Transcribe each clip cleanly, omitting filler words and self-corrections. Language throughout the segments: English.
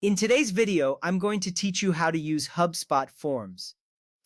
In today's video, I'm going to teach you how to use HubSpot Forms.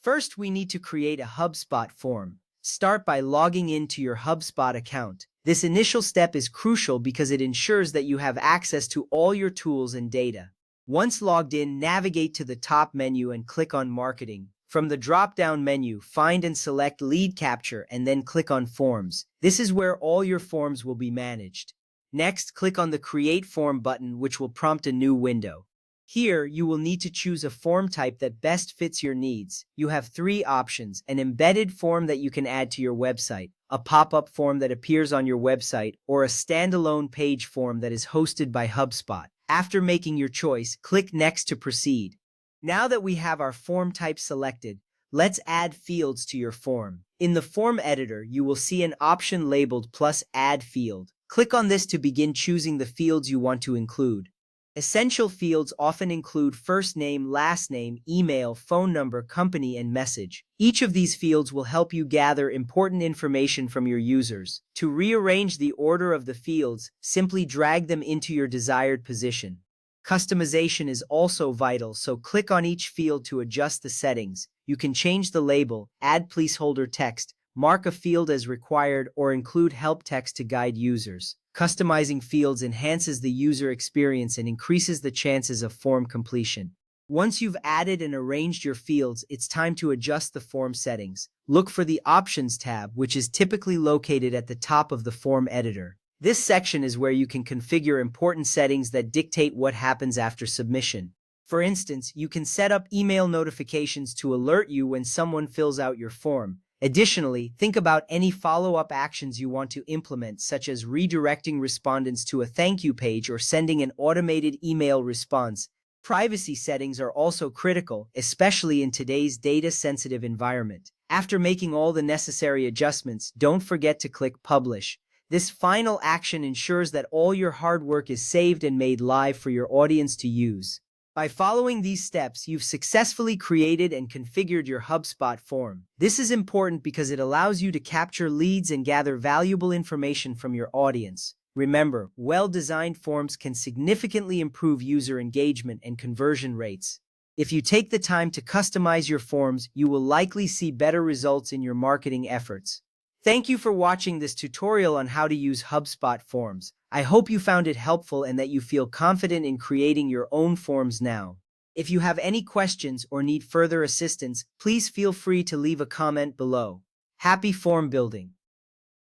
First, we need to create a HubSpot form. Start by logging into your HubSpot account. This initial step is crucial because it ensures that you have access to all your tools and data. Once logged in, navigate to the top menu and click on Marketing. From the drop-down menu, find and select Lead Capture and then click on Forms. This is where all your forms will be managed. Next, click on the Create Form button, which will prompt a new window. Here, you will need to choose a form type that best fits your needs. You have three options: an embedded form that you can add to your website, a pop-up form that appears on your website, or a standalone page form that is hosted by HubSpot. After making your choice, click Next to proceed. Now that we have our form type selected, let's add fields to your form. In the form editor, you will see an option labeled Plus Add Field. Click on this to begin choosing the fields you want to include. Essential fields often include first name, last name, email, phone number, company, and message. Each of these fields will help you gather important information from your users. To rearrange the order of the fields, simply drag them into your desired position. Customization is also vital, so click on each field to adjust the settings. You can change the label, add placeholder text, mark a field as required, or include help text to guide users. Customizing fields enhances the user experience and increases the chances of form completion. Once you've added and arranged your fields, it's time to adjust the form settings. Look for the Options tab, which is typically located at the top of the form editor. This section is where you can configure important settings that dictate what happens after submission. For instance, you can set up email notifications to alert you when someone fills out your form. Additionally, think about any follow-up actions you want to implement, such as redirecting respondents to a thank you page or sending an automated email response. Privacy settings are also critical, especially in today's data-sensitive environment. After making all the necessary adjustments, don't forget to click Publish. This final action ensures that all your hard work is saved and made live for your audience to use. By following these steps, you've successfully created and configured your HubSpot form. This is important because it allows you to capture leads and gather valuable information from your audience. Remember, well-designed forms can significantly improve user engagement and conversion rates. If you take the time to customize your forms, you will likely see better results in your marketing efforts. Thank you for watching this tutorial on how to use HubSpot Forms. I hope you found it helpful and that you feel confident in creating your own forms now. If you have any questions or need further assistance, please feel free to leave a comment below. Happy form building!